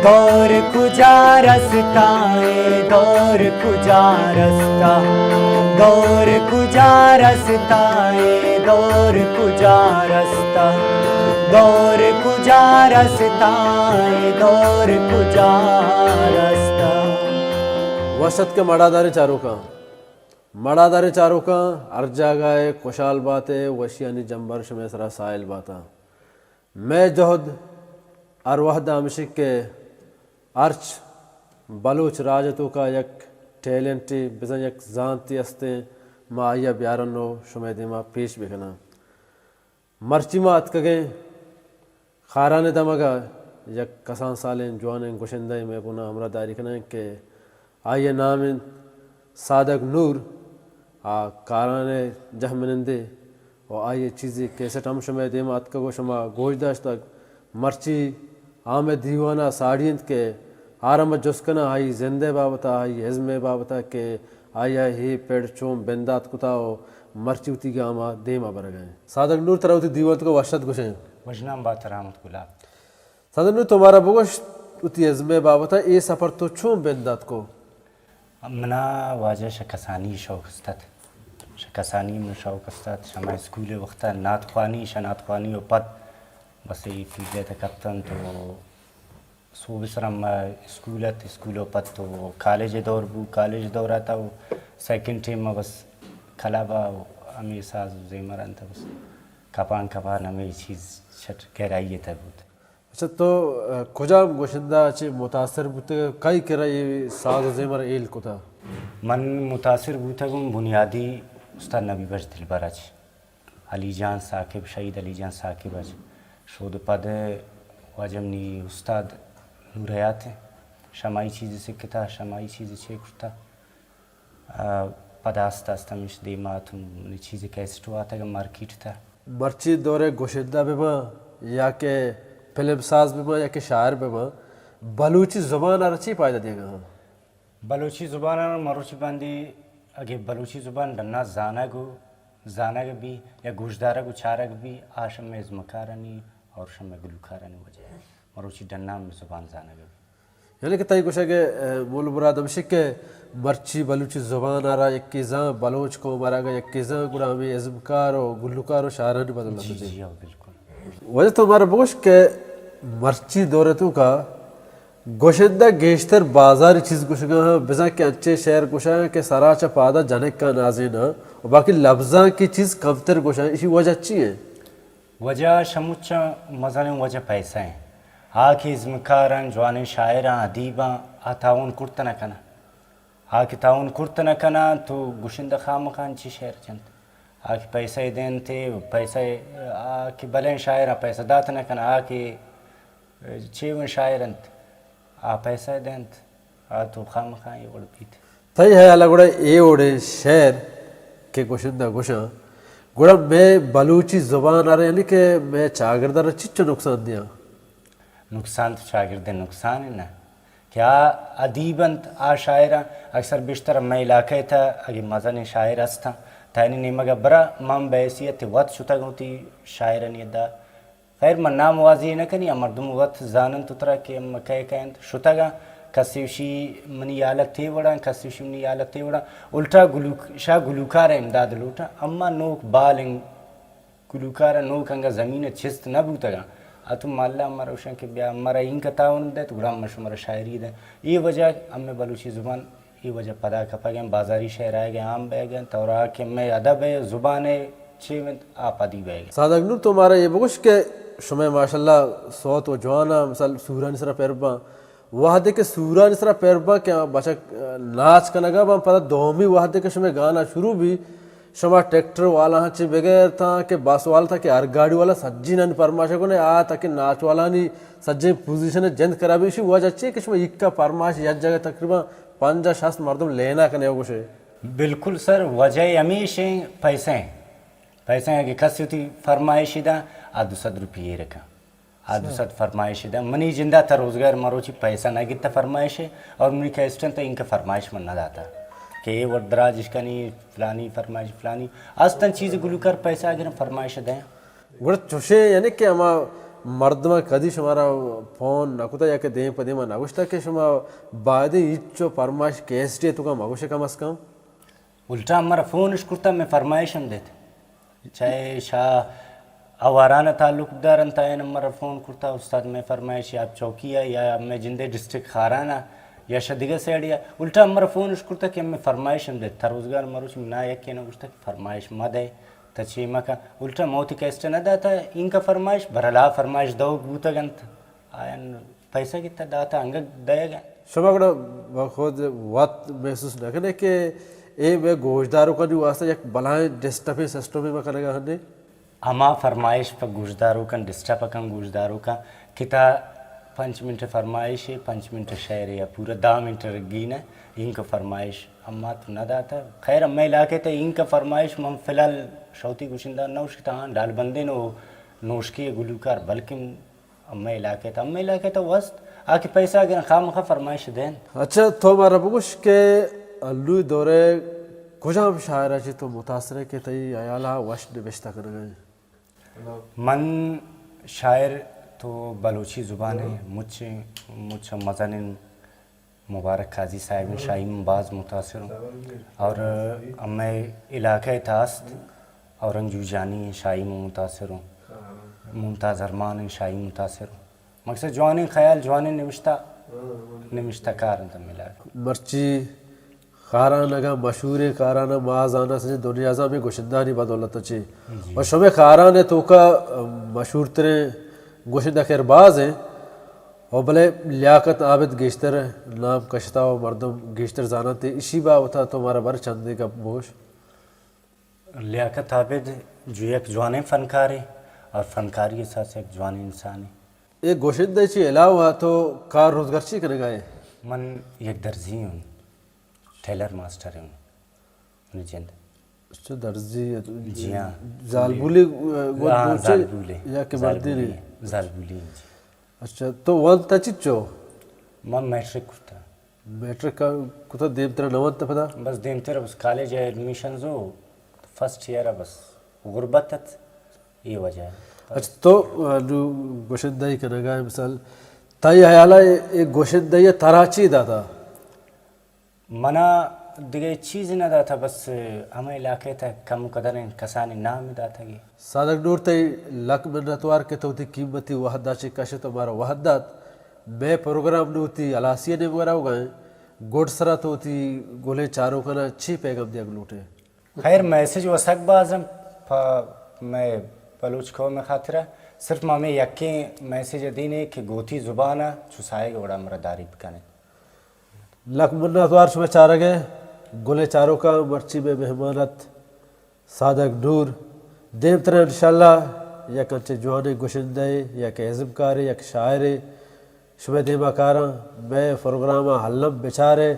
دور کجا رستا ہے دور کجا رستا دور کجا رستا ہے دور کجا رستا دور کجا رستا ہے دور کجا رستا. وسط کے مڑادار چاروں کا مڑادار چاروں کا ہر جگہ خوشحال بات ہے وشیانی جمبر شمیسرا سائل باتا میں جہد ارواح دامشک کے ارچ بلوچ راجتوں کا یک ٹیلنٹی بزن یک زانتی استے ما آیا بیارنو شمیدی ما پیش بکنا مرچی ما اتکگیں خارانے دمگا یک کسان سالیں جوانیں گوشندہ میں پونا ہمرا داری کنیں کہ آئیے نام صادق نور کارانے جہمنندے اور آئیے چیزی کیسٹ ہم شمع دیمات کا گو شما گوش داشت تک مرچی آمد دیوانا ساڑیند کے آرام جسکنا آئی زندے بابتا آئی حزمے بابتا کہ آیا ہی پیڑ چوم بندات کتا ہو مرچی ہوتی گا آما دیما بر گئے. صادق نور طرح ہوتی دیوانت کو وحشت گوشیں وجنام بات رحمت گلاب. صادق نور تمہارا بگوش ہوتی حزمے بابتا اے سفر تو چوم بندات کو منا واجہ شکسانی شوق استد شکسانی من شوق استد شما اسکول وقتا نات خوانی شنات خوانی و پد بس فیلڈ تکتن تو صوب سرم اسکول و پد تو کالج دور بو کالج دور آتا و سیکنڈ ٹیم بس کلابا ہمیں ساز زیمران تھا بس کپان کپان ہمیں چیز چھٹ گہرائی تھا بود. اچھا تو کجام گوشندہ چے متاثر بوتے کئی کرا یہ ساز و زیمر ایل کو تھا من متاثر بوتا گم بنیادی استاد نبی بخش دلبراج علی جان ثاقب شہید علی جان ثاقب اج شود پد واجمنی استاد نور حیات شمائی چیز سکتا شمائی چیز چیکتا پد آستا آستا مش دیمات نے چیز کیسٹو آتا گا مارکیٹ تھا. مرچی دورے گوشندہ بما یا کہ فلم ساز بما یا کہ شاعر بما بلوچی زبان ارچی پائدہ دے گا بلوچی زبان مروچی باندی اگے بلوچی زبان ڈنا زانگ بھی یا گوشدارہ چارگ بھی آشم میں ازمکارانی اور شم میں گلوکارانی وجہ ہے مروچی ڈنا میں زبان زانگ بھی یعنی کہ تائی کچھ ہے کہ مول مراد ہمشک کے مرچی بلوچی زبان آرہا یک کیزاں بلوچ کو مرا گا یک کیزاں گڑا ہمیں ازمکار و گلوکار و شاعرانی بدل جی لگا جی بالکل. وجہ تو ہمارا بگوش کہ مرچی دورتوں کا گوشندہ گیشتر بازار چیز گوشگاں ہیں بزا کہ انچے شہر گوشاں ہیں کہ سراچہ پادا جنک کا نازین ہیں اور باقی لفظاں کی چیز کمتر گوشاں ہیں اسی وجہ اچھی ہیں وجہ شموچا مزانے وجہ پیسہ ہیں آکھی ازمکاران جوانے شاعران ادیباں تعاون کرتنا کنا آکھی تعاون کرتنا کنا تو گوشندہ خام خان چی شہر چند آکھی پیسہ دین تے پیسہ آکھی بلین شاعران پیسہ داتنا کنا آکھی چیون شاعرانت پیسہ دینت تو خام خان یہ وڑ بیت تھئی ہے اللہ گوڑا اے اوڑے شہر کے گوشندہ گوشاں گوڑا میں بلوچی زبان آ رہے یعنی کہ میں چاگردہ چچو نقصان دیا نقصان تو شاگرد نقصان ہے نا کیا ادیبنت شاعران اکثر بیشتر میں علاقے تھا اگر مزن شاعر ہستا تھینی نیمگا برا مام بحیثیت وقت شتا گوتی شاعرانی دا خیر من نام واضح نہ کنی مردم وقت زانن تطرا کہ مکہ کہیں شتا گا کسیوشی منی یالت تے وڑا کسیوشی منی یالت تے وڑا الٹا شاہ گلوکار امداد لوٹا اما نوک بالنگ گلوکار نوک انگا زمین چست نہ بوتا گا اتم مالا ہمارا روشن کہ بیا ہمارا این کا تعاون دے تو گڑا ہمارا شاعری دے یہ وجہ ہمیں بلوچی زبان یہ وجہ پدا کپا گئے بازاری شہر آئے گئے عام بہ گئے تورا کہ میں ادب ہے زبان ہے چیونت آپ ادی بہ گئے. صادق نور تمہارا یہ بگوش کہ شمع ماشاءاللہ صوت و جوانا مثلا سورہ نسرہ پیربا وحدے کے سورہ نسرہ پیربا کیا بچہ ناچ کا نگا با پتہ دومی وحدے کے شمع گانا شروع بھی شما ٹریکٹر والا ہاں چی بغیر تھا کہ باس والا تھا کہ ہر گاڑی والا سجی نہ پرماشا کو نے آ تھا کہ ناچ والا نہیں سجے پوزیشن جند کرا بھی اسی وجہ اچھی ہے کہ شما ایک کا پرماش یک جگہ تقریبا 50-60 مردم لینا کنے ہو گوشے. بالکل سر وجہ ہمیشہ پیسے ہیں پیسے ہیں کہ کسی ہوتی فرمائشی دا 200 روپیے رکھا 200 فرمائشی دا منی جندہ تا روزگار مروچی پیسہ نہ گتا فرمائش ہے اور منی کیسٹن تا ان کا فرمائش من نہ داتا کہ یہ وردراج اس کا نہیں فلانی فرمائش فلانی آستان چیز گلوکار پیسہ اگر فرمائش دیں گوڑا چوشے یعنی کہ ہما مردمہ کدی شمارا فون نکوتا یا کہ دیں پدیمہ نگوشتا کہ شما بعدی ایچو فرمائش کیسٹی تو کا مگوشے کم از کم الٹا ہمارا فون اس کرتا میں فرمائش ہم دیتے چاہے شاہ آوارانہ تعلق دارن تائین ہمارا فون کرتا استاد میں فرمائش یا چوکیا یا میں جندے ڈسٹرکٹ خارانہ یا شدیگہ سیڑیا الٹا ہمارا فون اس کرتا کہ ہمیں فرمائش ہم دیتے تھا روزگار مروچ میں نا یکی نہ گوشتا کہ فرمائش ما دے تچیمہ کا الٹا موتی کیسٹا نہ داتا ان کا فرمائش برلا فرمائش دو گوتا گنت آئین پیسہ کتا داتا انگا دیا گا شما کڑا بخود وقت محسوس نہ کرنے کہ اے میں گوشداروں کا جو واسطہ یک بلائیں ڈسٹپی سسٹمی میں کرنے گا ہنے اما فرمائش پا گوشداروں کا ڈسٹپ کن گوشداروں کا کتا 5 منٹ فرمائش ہے 5 منٹ شعر یا پورا 10 منٹ رگینا ان کا فرمائش اما تو نہ داتا خیر اما علاقے تا ان کا فرمائش من فی الحال شوتی گوشندار نوش کتا ہاں ڈال بندے نو نوشکی گلوکار بلکہ اما علاقے تا وسط آکے پیسہ اگر خام خواہ فرمائش دین اچھا تو ہمارا بگوش کہ اللوی دورے کجا ہم شاعرہ چی تو متاثر ہے کہ تی آیالہ وش نبشتہ کرنے گئے من شاعر تو بلوچی زبان ہے مجھ مزن مبارک قاضی صاحب شاہیم باز متاثر ہوں اور میں علاقہ تاست اور انجو جانی شاہیم متاثر ہوں ممتاز ارمان شاہیم متاثر ہوں مقصد جوانی خیال جوانی نمشتہ کار انتا ملا مرچی خارانہ کا مشہور خارانہ معاذانہ سے دنیا ازا میں گوشندانی بدولت چی اور شمع خارانہ تو کا مشہور ترین گوشندہ خیر باز ہیں اور بلے لیاقت عابد گیشتر نام کشتا و مردم گیشتر زانا تھی اسی با ہوتا تو ہمارا بر چندے کا بوش لیاقت عابد جو ایک جوانے فنکار ہے اور فنکاری کے ساتھ سے ایک جوانے انسان ہے ایک گوشندہ چی علاوہ تو کار روزگار چی کرنے گئے من ایک درزی ہوں ٹیلر ماسٹر ہوں انہیں جند اچھا درزی جی ہاں زالبولی زالبولی یا کہ مردی نہیں زالبولی جی اچھا تو وان تا چچو من میٹرک کرتا میٹرک کا کتا دیم ترہ نوان تا پدا بس دیم تیرا بس کالج ہے ایڈمیشنز ہو فرسٹ ایئر ہے بس غربت تت یہ وجہ ہے اچھا تو گوشندہ ہی کرنے گئے مثال تائی حیالہ ایک گوشندہ یہ تراچی دا تھا منا دیگه چیزی ندا تا بس ہمیں علاقے تا کم قدر کسانی نامی دا تا گی صادق نور تی لک منتوار کے تو تی قیمتی وحدہ چی کشت ہمارا وحدت میں پروگرام نو تی علاسیہ نے وغیرہ ہو گئے گوڑ سرا تو تی گولے چاروں کنا چھی پیغم دیا گلوٹے خیر میسیج وسک بازم میں بلوچ کو میں خاطرہ صرف میں یکی میسیج دینے کہ گوتی زبانہ چسائے گا بڑا مرداری بکانے لک منتوار شمیں چارہ گئے گلے چاروں کا مرچی میں مہمانت صادق نور دیم ترہ انشاءاللہ یا کنچے جوانے گوشندے یا کہ عزم کارے یا کہ شاعرے شمیں دیمہ کاراں میں پروگرامہ حلم بچارے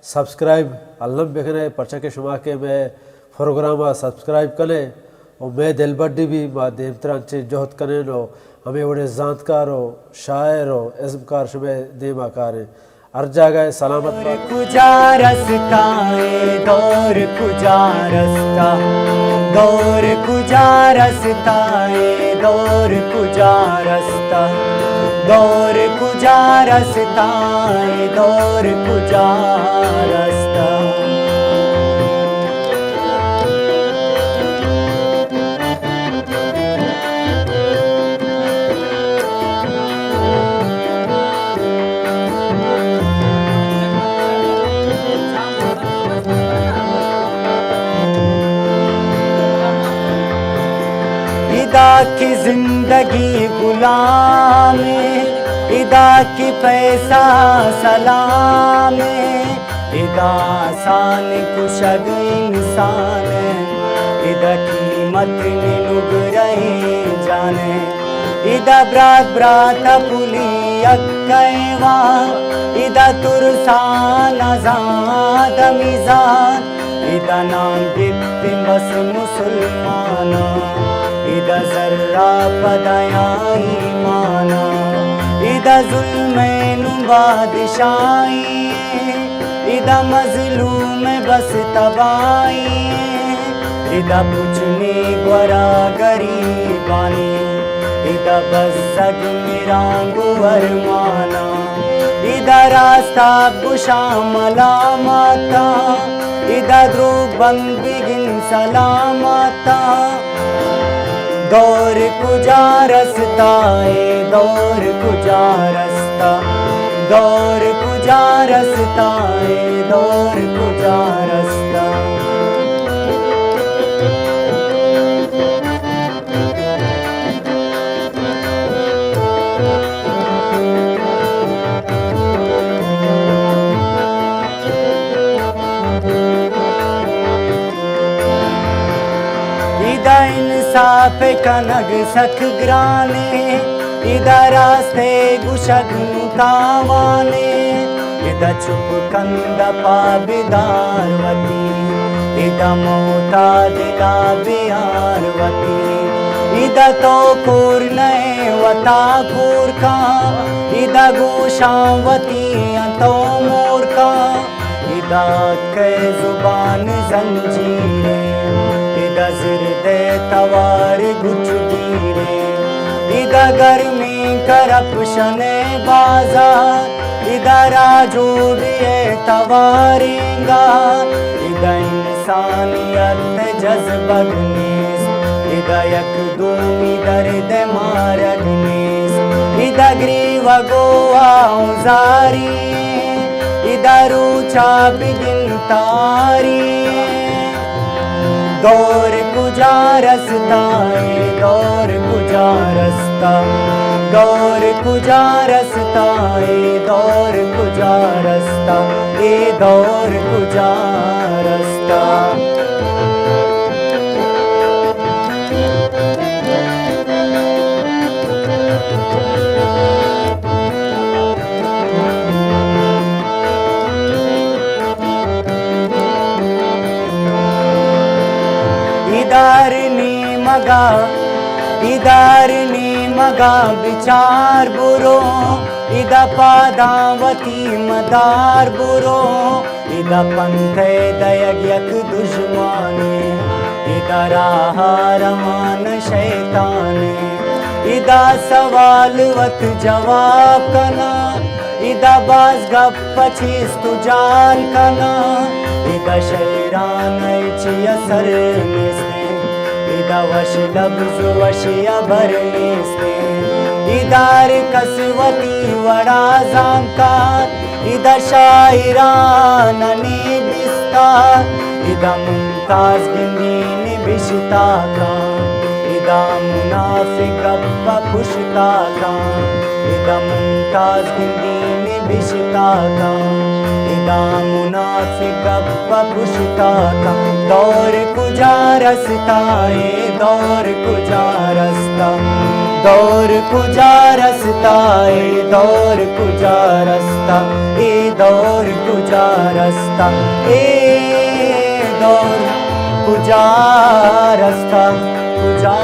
سبسکرائب حلم بکنے پرچہ کے شما کے میں پروگرامہ سبسکرائب کنے اور میں دل بڑی بھی ماں دیم ترہ انچے جہد کنے نو ہمیں وڑے زانتکار ہو شاعر ہو عزم کار شمیں دیمہ کارے ارجا گئے سلامت دور کجا رستا ہے دور کجا رستا دور کجا رستا ہے دور کجا رستا دور کجا رستا ہے دور کجا رستا ادا کی زندگی غلام ادا کی پیسہ سلام ادا آسان کشد انسان ادا قیمت نگ رہے جانے ادا برات پولی اکیوا ادا ترسان آزاد میزان ادا نام گفت بس مسلمانا ادا ذرہ پدایا ایمانا ادا ظلمین بادشاہی ادا مظلوم بس تباہی ادا پوچھنے گورا گریبانی ادا بزگ میرانگو ارمانا ادا راستہ گشا ملاماتا ادا دروگ بند بگن سلاماتا دور کجا رستا ہے دور کجا رستا دور کجا رستا ہے دور کجا رستا ادا انصاف کنگ سکھ گرانے ادا راستے گشگ تاوانے ادا چپ کند پا بیدار وتی ادا موتا دلا بیار وتی ادا تو کور نئے وتا کور کا ادا گوشاں وتی تو مور کا ادا کے زبان زنجیریں ادا زرد توار گچ گیرے ادا گرمی کرپشن بازار ادا راجوڑیے توارینگا ادا انسانیت جذبگ نیس ادا یک دومی درد مارگ نیس ادا گریو گوا اوزاری ادا روچا بگن تاری دور کجا رستا ہے دور کجا رستا دور کجا رستا ہے دور کجا رستا اے دور کجا رستا ادارنی مگا بچار برو ادا پاداوتی مدار برو ادا پنتھے دیگ یک دشمانے ادا راہ رمان شیطانے ادا سوال وت جواب کنا ادا باز گپ چیز تو جان کنا ادا شیران چی اثر نستے ادا وش لبز وشیا برنستے ادار کسوتی وڑا زامکار ادا شاعران نی بستار ادا ممتاز گندین بشتا کان ادا منافق ابا پشتا کان ادا ممتاز گندین بشتا کان ادا منافق ابا پشتا کان دور کجا رستا ہے دور کجا رستا دور کجا رستا ہے دور کجا رستا اے دور کجا رستا اے دور کجا رستا کجا